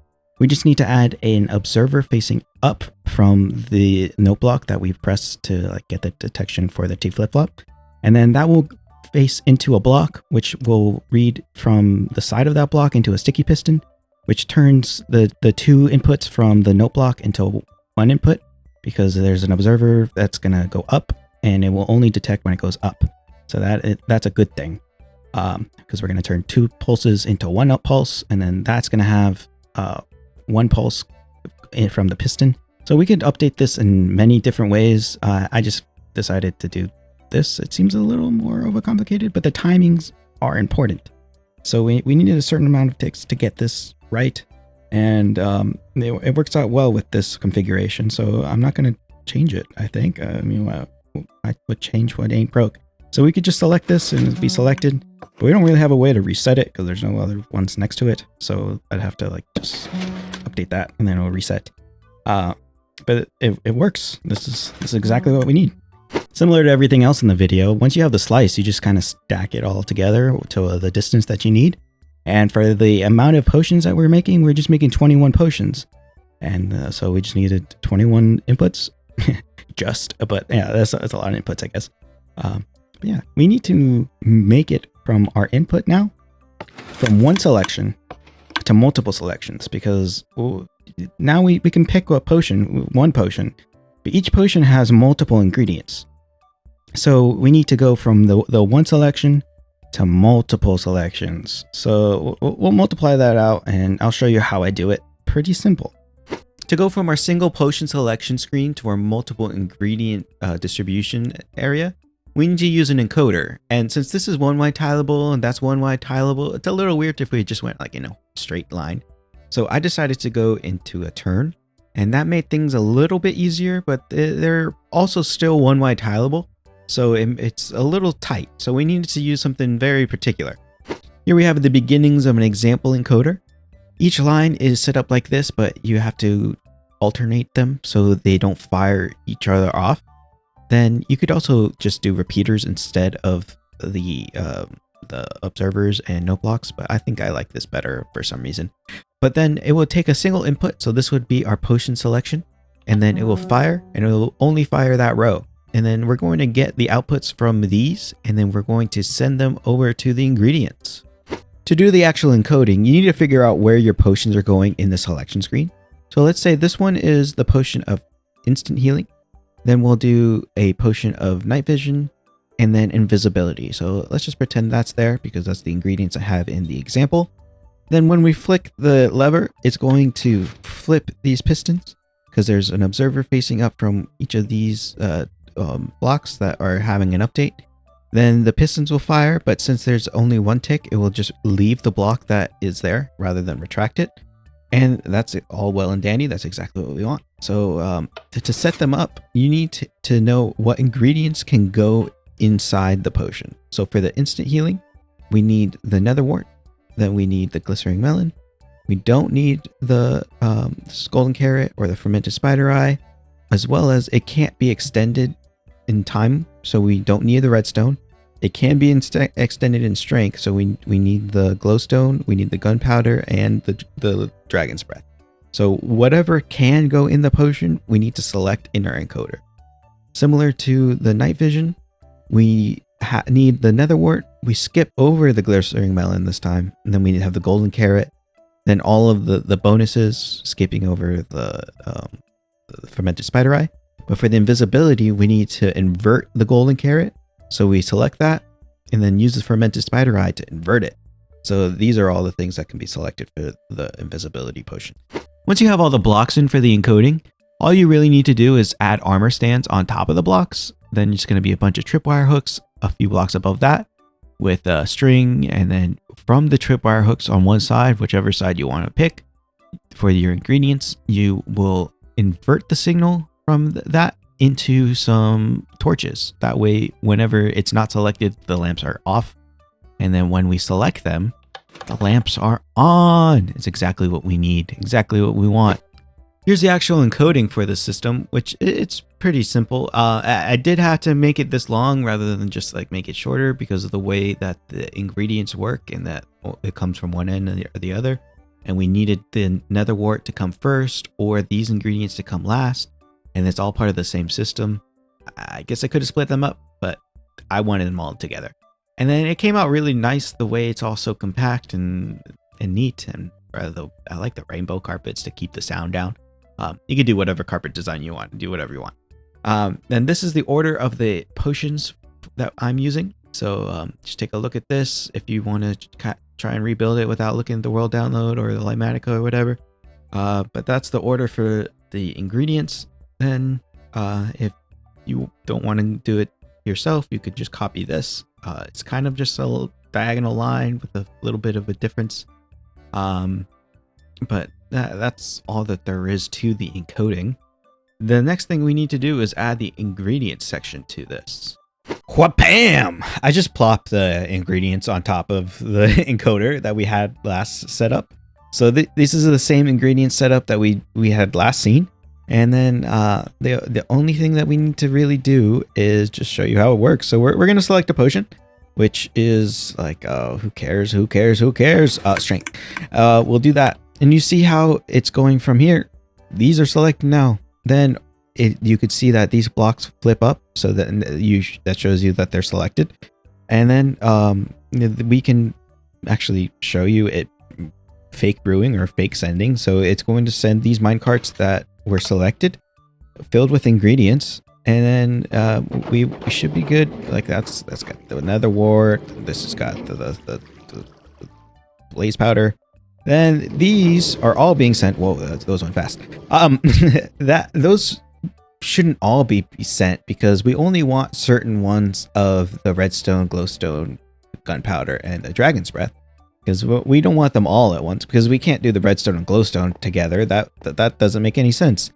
S1: We just need to add an observer facing up from the note block that we pressed to like get the detection for the T flip-flop. And then that will face into a block, which will read from the side of that block into a sticky piston, which turns the two inputs from the note block into one input, because there's an observer that's going to go up and it will only detect when it goes up. So that's a good thing, because we're going to turn two pulses into one up pulse, and then that's going to have one pulse from the piston. So we could update this in many different ways. I just decided to do this. It seems a little more overcomplicated, but the timings are important. So we needed a certain amount of ticks to get this right. And it works out well with this configuration. So I'm not going to change it, I think. I mean, I would change what ain't broke. So we could just select this and it'd be selected. But we don't really have a way to reset it because there's no other ones next to it. So I'd have to like just update that and then it'll reset. But it works. This is exactly what we need. Similar to everything else in the video, once you have the slice, you just kind of stack it all together to the distance that you need. And for the amount of potions that we're just making 21 potions. And so we just needed 21 inputs. But yeah, that's a lot of inputs, I guess. But yeah, we need to make it from our input now, from one selection to multiple selections, because now we can pick one potion, but each potion has multiple ingredients. So we need to go from the one selection to multiple selections. So we'll multiply that out and I'll show you how I do it. Pretty simple. To go from our single potion selection screen to our multiple ingredient distribution area, we need to use an encoder. And since this is one wide tileable and that's one wide tileable, it's a little weird if we just went like, straight line. So I decided to go into a turn, and that made things a little bit easier, but they're also still one wide tileable. So it's a little tight. So we needed to use something very particular. Here we have the beginnings of an example encoder. Each line is set up like this, but you have to alternate them so they don't fire each other off. Then you could also just do repeaters instead of the observers and note blocks, but I think I like this better for some reason. But then it will take a single input, so this would be our potion selection, and then it will fire, and it will only fire that row. And then we're going to get the outputs from these, and then we're going to send them over to the ingredients. To do the actual encoding, you need to figure out where your potions are going in the selection screen. So let's say this one is the potion of instant healing. Then we'll do a potion of night vision and then invisibility. So let's just pretend that's there because that's the ingredients I have in the example. Then when we flick the lever, it's going to flip these pistons because there's an observer facing up from each of these blocks that are having an update. Then the pistons will fire, but since there's only one tick, it will just leave the block that is there rather than retract it. And that's it, all well and dandy. That's exactly what we want. So to set them up, you need to know what ingredients can go inside the potion. So for the instant healing, we need the netherwort. Then we need the glycerine melon. We don't need the golden carrot or the fermented spider eye, as well as it can't be extended in time, so we don't need the redstone. It can be extended in strength, so we need the glowstone, we need the gunpowder, and the dragon's breath. So whatever can go in the potion, we need to select in our encoder. Similar to the night vision, we need the netherwort. We skip over the glycerine melon this time, and then we have the golden carrot. Then all of the bonuses, skipping over the fermented spider eye. But for the invisibility, we need to invert the golden carrot. So we select that and then use the fermented spider eye to invert it. So these are all the things that can be selected for the invisibility potion. Once you have all the blocks in for the encoding, all you really need to do is add armor stands on top of the blocks. Then it's going to be a bunch of tripwire hooks a few blocks above that with a string. And then from the tripwire hooks on one side, whichever side you want to pick for your ingredients, you will invert the signal from that into some torches. That way, whenever it's not selected, the lamps are off. And then when we select them, the lamps are on. It's exactly what we need, exactly what we want. Here's the actual encoding for the system, which it's pretty simple. I did have to make it this long rather than just like make it shorter because of the way that the ingredients work and that it comes from one end or the other. And we needed the nether wart to come first or these ingredients to come last. And it's all part of the same system. I guess I could have split them up, but I wanted them all together. And then it came out really nice the way it's all so compact and neat. And I like the rainbow carpets to keep the sound down. You can do whatever carpet design you want, do whatever you want. And this is the order of the potions that I'm using. So just take a look at this if you want to try and rebuild it without looking at the world download or the Lighmatica or whatever. But that's the order for the ingredients. Then if you don't want to do it yourself, you could just copy this. It's kind of just a little diagonal line with a little bit of a difference. But that's all that there is to the encoding. The next thing we need to do is add the ingredients section to this. Wha-bam! I just plopped the ingredients on top of the encoder that we had last set up. So this is the same ingredient setup that we had last seen. And then the only thing that we need to really do is just show you how it works. So we're going to select a potion, which is like, who cares? Strength. We'll do that. And you see how it's going from here. These are selected now. Then you could see that these blocks flip up, so that shows you that they're selected. And then we can actually show you it fake brewing or fake sending. So it's going to send these minecarts that were selected, filled with ingredients, and then we should be good. Like that's got the nether wart. This has got the blaze powder. Then these are all being sent. Whoa, those went fast. Those shouldn't all be sent because we only want certain ones of the redstone, glowstone, gunpowder, and the dragon's breath. Because we don't want them all at once because we can't do the redstone and glowstone together. That doesn't make any sense.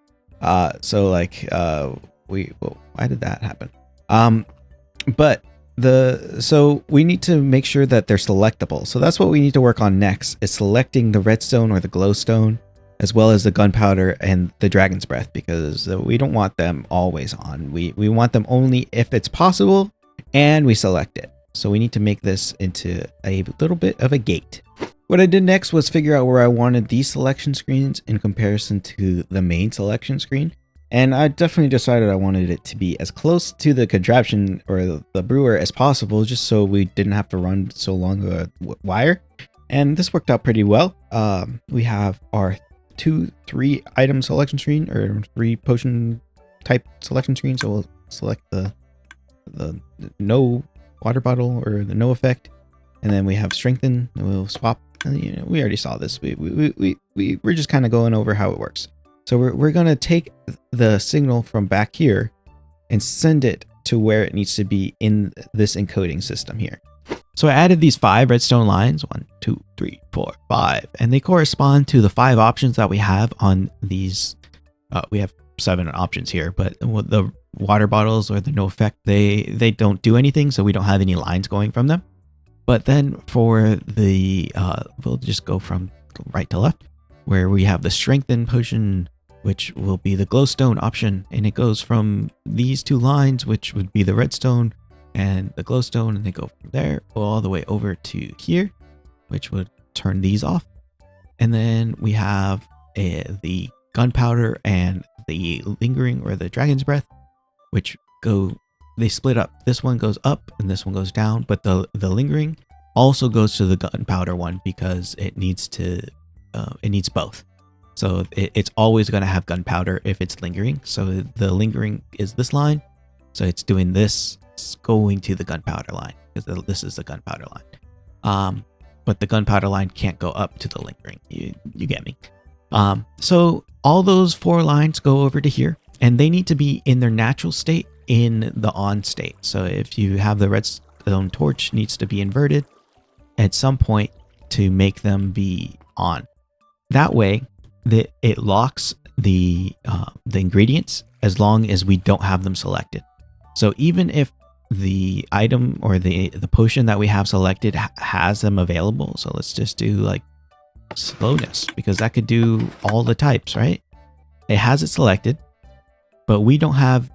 S1: So like why did that happen? So we need to make sure that they're selectable. So that's what we need to work on next, is selecting the redstone or the glowstone, as well as the gunpowder and the dragon's breath, because we don't want them always on. We want them only if it's possible, and we select it. So we need to make this into a little bit of a gate. What I did next was figure out where I wanted these selection screens in comparison to the main selection screen. And I definitely decided I wanted it to be as close to the contraption or the brewer as possible, just so we didn't have to run so long a wire. And this worked out pretty well. We have our 3 item selection screen, or 3 potion type selection screen. So we'll select the no water bottle or the no effect, and then we have strengthen. And we'll swap. And, we already saw this. We're just kind of going over how it works. So we're going to take the signal from back here and send it to where it needs to be in this encoding system here. So I added these 5 redstone lines, 1, 2, 3, 4, 5, and they correspond to the 5 options that we have on these. We have 7 options here, but the water bottles or the no effect, they don't do anything, so we don't have any lines going from them. But then for the, we'll just go from right to left, where we have the strengthen potion, which will be the glowstone option, and it goes from these 2 lines, which would be the redstone and the glowstone, and they go from there all the way over to here, which would turn these off. And then we have the gunpowder and the lingering or the dragon's breath, which they split up. This one goes up and this one goes down, but the lingering also goes to the gunpowder one because it needs both. So it's always going to have gunpowder if it's lingering. So the lingering is this line. So it's doing this, it's going to the gunpowder line because this is the gunpowder line. But the gunpowder line can't go up to the lingering. You get me. So all those 4 lines go over to here, and they need to be in their natural state in the on state. So if you have the redstone torch, needs to be inverted at some point to make them be on. That way, it locks the ingredients as long as we don't have them selected. So even if the item or the potion that we have selected has them available, so let's just do like slowness, because that could do all the types, right? it has it selected, but we don't have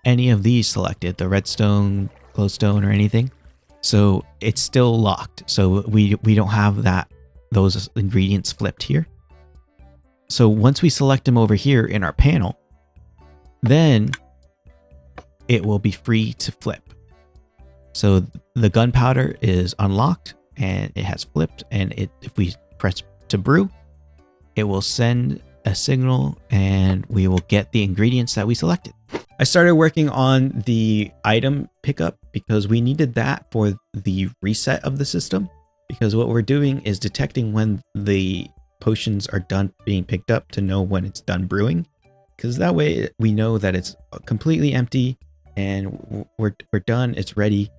S1: any of these selected, the redstone, glowstone, or anything. So it's still locked. So we don't have those ingredients flipped here. So once we select them over here in our panel, then it will be free to flip. So the gunpowder is unlocked and it has flipped, and if we press to brew, it will send a signal and we will get the ingredients that we selected. I started working on the item pickup because we needed that for the reset of the system, because what we're doing is detecting when the potions are done being picked up to know when it's done brewing, because that way we know that it's completely empty and we're done, it's ready,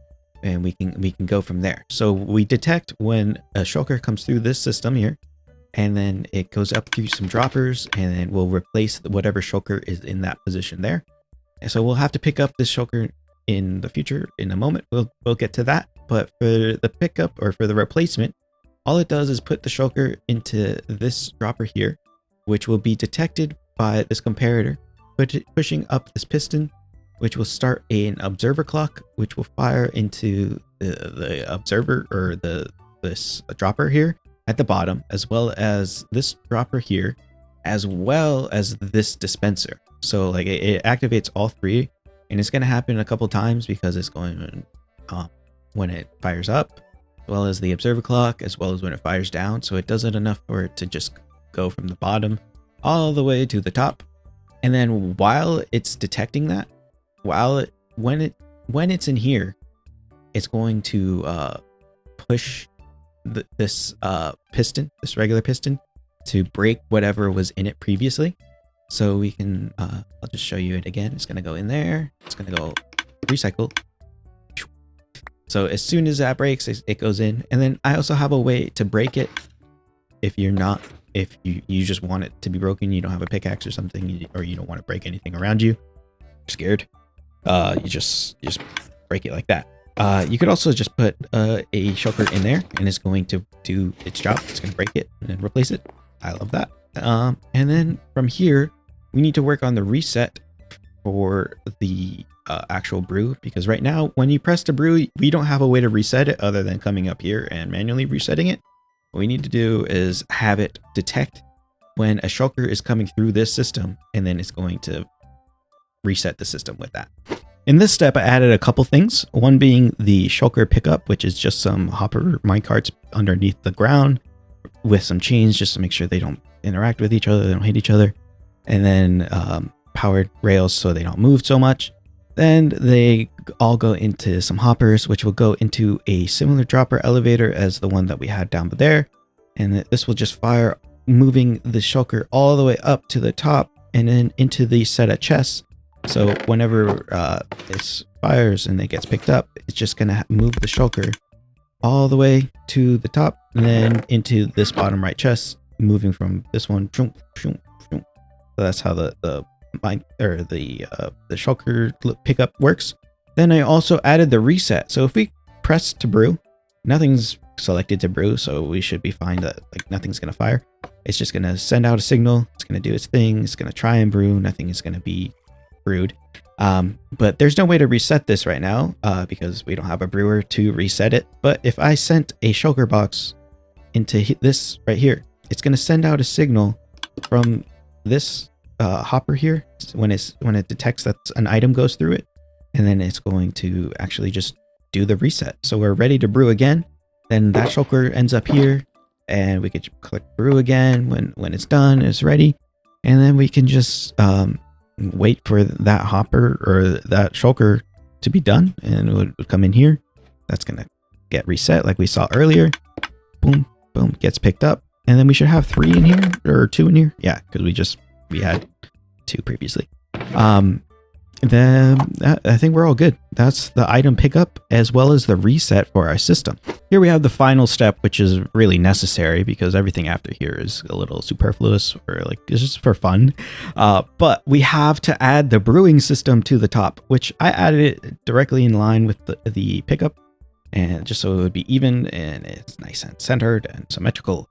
S1: and we can go from there. So we detect when a shulker comes through this system here, and then it goes up through some droppers, and then we'll replace whatever shulker is in that position there. And so we'll have to pick up this shulker in the future in a moment. We'll get to that. But for the pickup or for the replacement, all it does is put the shulker into this dropper here, which will be detected by this comparator, pushing up this piston, which will start an observer clock, which will fire into the observer or this dropper here at the bottom, as well as this dropper here, as well as this dispenser. So like it activates all three, and it's going to happen a couple times because it's going when it fires up, as well as the observer clock, as well as when it fires down. So it does it enough for it to just go from the bottom all the way to the top. And then while it's detecting that, when it's in here, it's going to push this piston, this regular piston, to break whatever was in it previously. So we can I'll just show you it again. It's going to go in there, it's going to go recycle. So as soon as that breaks, it goes in. And then I also have a way to break it if you just want it to be broken, you don't have a pickaxe or something, or you don't want to break anything around you, you're scared, you just break it like that. You could also just put a shulker in there, and it's going to do its job. It's going to break it and then replace it. I love that. And then from here, we need to work on the reset for the actual brew, because right now when you press to brew, we don't have a way to reset it other than coming up here and manually resetting it. What we need to do is have it detect when a shulker is coming through this system, and then it's going to reset the system with that. In this step, I added a couple things, one being the shulker pickup, which is just some hopper minecarts underneath the ground with some chains just to make sure they don't interact with each other, they don't hit each other, and then powered rails so they don't move so much. Then they all go into some hoppers, which will go into a similar dropper elevator as the one that we had down there. And this will just fire, moving the shulker all the way up to the top and then into the set of chests. So whenever this fires and it gets picked up, it's just going to move the shulker all the way to the top and then into this bottom right chest, moving from this one. So that's how the shulker pickup works. Then I also added the reset. So if we press to brew, nothing's selected to brew, so we should be fine that like nothing's going to fire. It's just going to send out a signal. It's going to do its thing. It's going to try and brew. Nothing is going to be brewed. But there's no way to reset this right now because we don't have a brewer to reset it. But if I sent a shulker box into this right here, it's going to send out a signal from this hopper here when it detects that an item goes through it, and then it's going to actually just do the reset. So we're ready to brew again. Then that shulker ends up here, and we could click brew again when it's done, it's ready, and then we can just wait for that hopper or that shulker to be done, and it would come in here. That's gonna get reset like we saw earlier. Boom, boom, gets picked up, and then we should have 3 in here or 2 in here. Yeah, because we had 2 previously. Then I think we're all good. That's the item pickup as well as the reset for our system. Here we have the final step, which is really necessary because everything after here is a little superfluous, or like it's just for fun. But we have to add the brewing system to the top, which I added it directly in line with the pickup, and just so it would be even and it's nice and centered and symmetrical.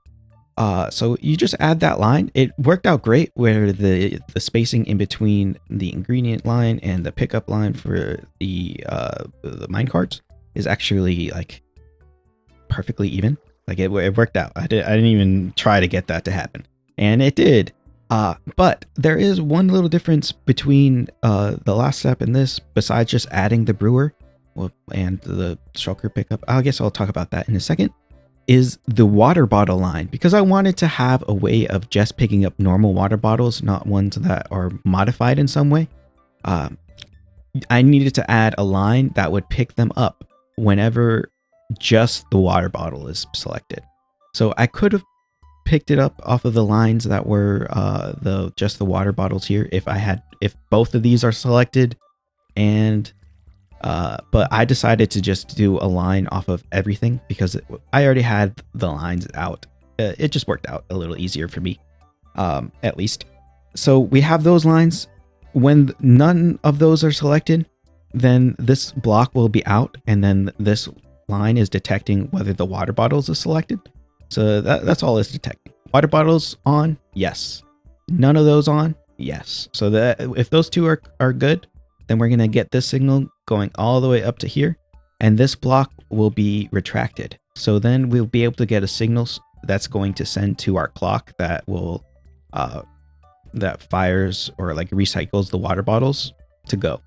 S1: So you just add that line. It worked out great where the spacing in between the ingredient line and the pickup line for the mine carts is actually like perfectly even. Like it worked out. I didn't even try to get that to happen, and it did. But there is one little difference between the last step and this, besides just adding the brewer and the shulker pickup. I guess I'll talk about that in a second. Is the water bottle line, because I wanted to have a way of just picking up normal water bottles, not ones that are modified in some way. I needed to add a line that would pick them up whenever just the water bottle is selected. So I could have picked it up off of the lines that were just the water bottles here if both of these are selected, and but I decided to just do a line off of everything because I already had the lines out. It just worked out a little easier for me, at least. So we have those lines. When none of those are selected, then this block will be out, and then this line is detecting whether the water bottles is selected. So that's all it's detecting. Water bottles on, yes. None of those on, yes. So that if those two are good, then we're gonna get this signal going all the way up to here, and this block will be retracted. So then we'll be able to get a signal that's going to send to our clock that will that fires or like recycles the water bottles to go.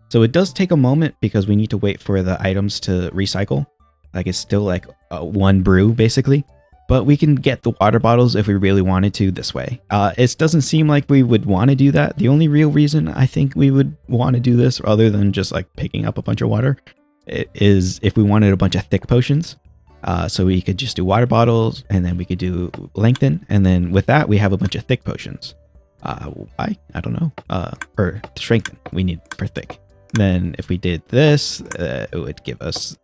S1: So it does take a moment because we need to wait for the items to recycle. Like it's still like one brew basically, but we can get the water bottles if we really wanted to this way. It doesn't seem like we would want to do that. The only real reason I think we would want to do this, other than just like picking up a bunch of water, is if we wanted a bunch of thick potions. So we could just do water bottles, and then we could do lengthen, and then with that we have a bunch of thick potions. Why? I don't know. Or strengthen we need for thick. Then if we did this, it would give us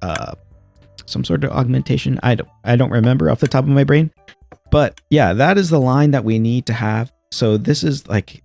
S1: some sort of augmentation. I don't remember off the top of my brain, but yeah, that is the line that we need to have. So this is like,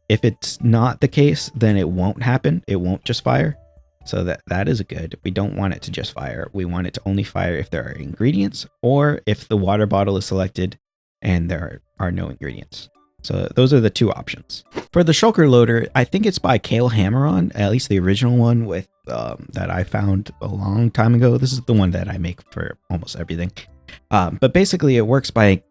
S1: if it's not the case, then it won't happen. It won't just fire. So that is good. We don't want it to just fire. We want it to only fire if there are ingredients, or if the water bottle is selected and there are no ingredients. So those are the two options. For the shulker loader, I think it's by Kale Hammeron, at least the original one with that I found a long time ago. This is the one that I make for almost everything. But basically it works by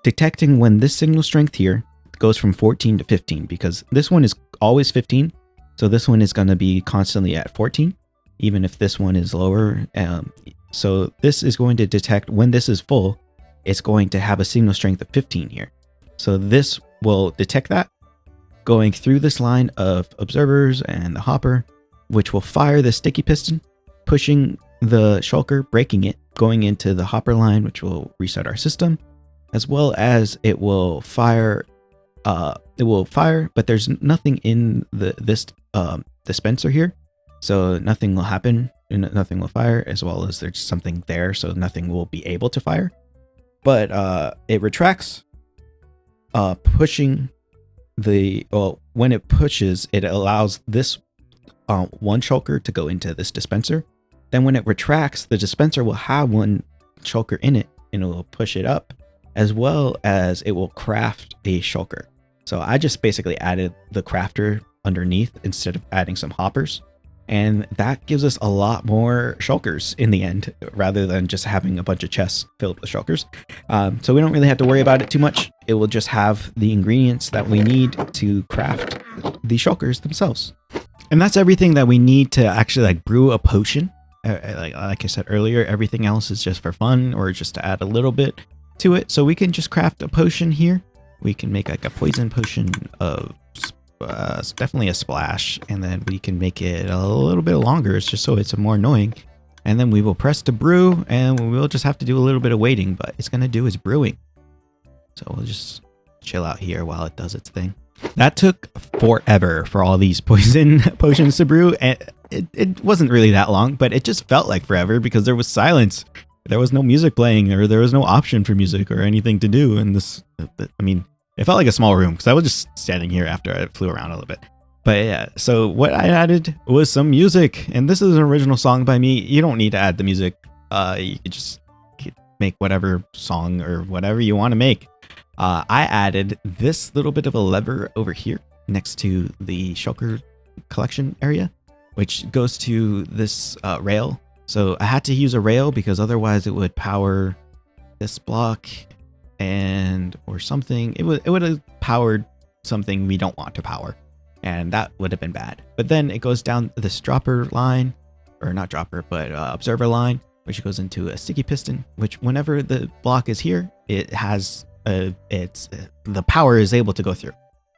S1: detecting when this signal strength here goes from 14 to 15, because this one is always 15. So this one is going to be constantly at 14, even if this one is lower. So this is going to detect when this is full, it's going to have a signal strength of 15 here. So this will detect that going through this line of observers and the hopper, which will fire the sticky piston, pushing the shulker, breaking it, going into the hopper line, which will reset our system, as well as it will fire. But there's nothing in this dispenser here, so nothing will happen and nothing will fire, as well as there's something there, so nothing will be able to fire. But it retracts. Pushing when it pushes, it allows this one shulker to go into this dispenser. Then when it retracts, the dispenser will have one shulker in it, and it will push it up, as well as it will craft a shulker. So I just basically added the crafter underneath instead of adding some hoppers, and that gives us a lot more shulkers in the end, rather than just having a bunch of chests filled with shulkers. So we don't really have to worry about it too much. It will just have the ingredients that we need to craft the shulkers themselves. And that's everything that we need to actually like brew a potion. Like I said earlier, everything else is just for fun or just to add a little bit to it. So we can just craft a potion here. We can make like a poison potion of definitely a splash, and then we can make it a little bit longer. It's just so it's more annoying. And then we will press to brew, and we'll just have to do a little bit of waiting, but it's going to do is brewing. So we'll just chill out here while it does its thing. That took forever for all these poison potions to brew, and it wasn't really that long, but it just felt like forever because there was silence. There was no music playing, or there was no option for music or anything to do. And this, I mean, it felt like a small room because I was just standing here after I flew around a little bit. But yeah, so what I added was some music, and this is an original song by me. You don't need to add the music. You could just make whatever song or whatever you want to make. I added this little bit of a lever over here next to the Shulker collection area, which goes to this rail. So I had to use a rail because otherwise it would power this block or something. It would have powered something we don't want to power, and that would have been bad. But then it goes down this dropper line, or not dropper, but observer line, which goes into a sticky piston, which whenever the block is here, it has the power is able to go through.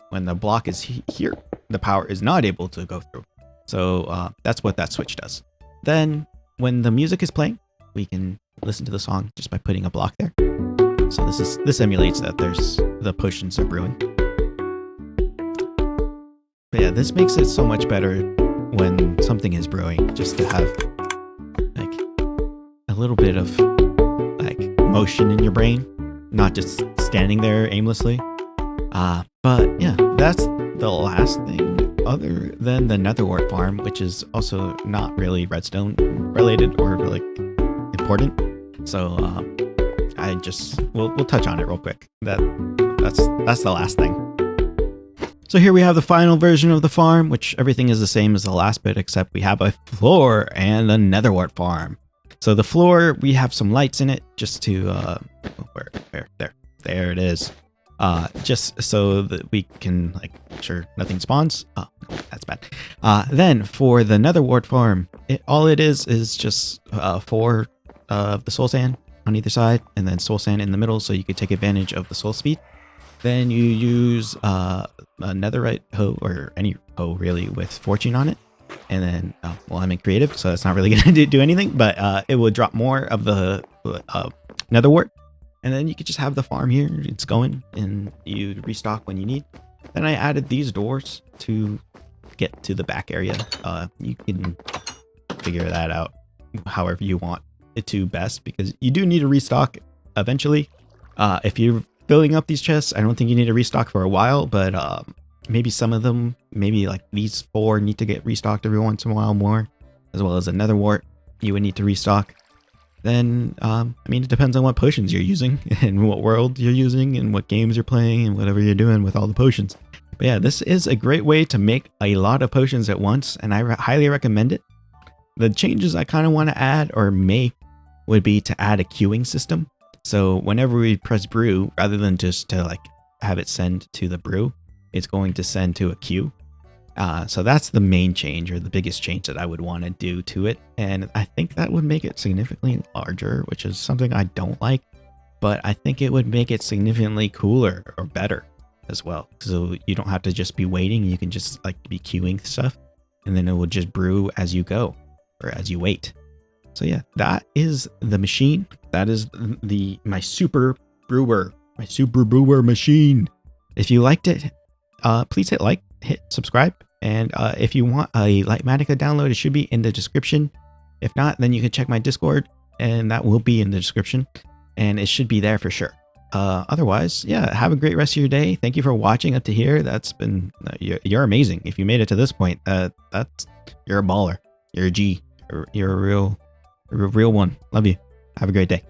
S1: When the block is here, the power is not able to go through. So that's what that switch does. Then when the music is playing, we can listen to the song just by putting a block there. So this emulates that the potions are brewing. But yeah, this makes it so much better when something is brewing, just to have like a little bit of like motion in your brain, not just standing there aimlessly. But yeah, that's the last thing other than the netherwort farm, which is also not really redstone related or like important. So we'll touch on it real quick. That's the last thing. So here we have the final version of the farm, which everything is the same as the last bit, except we have a floor and a netherwort farm. So the floor, we have some lights in it just to there it is. Just so that we can like make sure nothing spawns. Oh, no, that's bad. Then for the netherwort farm, all it is just 4 of the soul sand on either side, and then soul sand in the middle, so you could take advantage of the soul speed. Then you use a netherite hoe, or any hoe really, with fortune on it. And then, well, I'm in creative, so that's not really going to do anything, but it will drop more of the netherwort. And then you could just have the farm here. It's going, and you restock when you need. Then I added these doors to get to the back area. You can figure that out however you want it to best, because you do need to restock eventually. If you're filling up these chests, I don't think you need to restock for a while, but maybe some of them, maybe like these 4 need to get restocked every once in a while more, as well as a netherwort you would need to restock. Then, I mean, it depends on what potions you're using and what world you're using and what games you're playing and whatever you're doing with all the potions. But yeah, this is a great way to make a lot of potions at once, and I highly recommend it. The changes I kind of want to add or make would be to add a queuing system. So whenever we press brew, rather than just to like have it send to the brew, it's going to send to a queue. So that's the main change, or the biggest change that I would want to do to it. And I think that would make it significantly larger, which is something I don't like, but I think it would make it significantly cooler or better as well. So you don't have to just be waiting. You can just like be queuing stuff, and then it will just brew as you go or as you wait. So yeah, that is the machine. That is my super brewer machine. If you liked it, please hit like, hit subscribe, and if you want a Lightmatica download, it should be in the description. If not, then you can check my Discord, and that will be in the description, and it should be there for sure. Otherwise, yeah, have a great rest of your day. Thank you for watching up to here. That's been you're amazing. If you made it to this point, you're a baller. You're a G. You're a real one. Love you. Have a great day.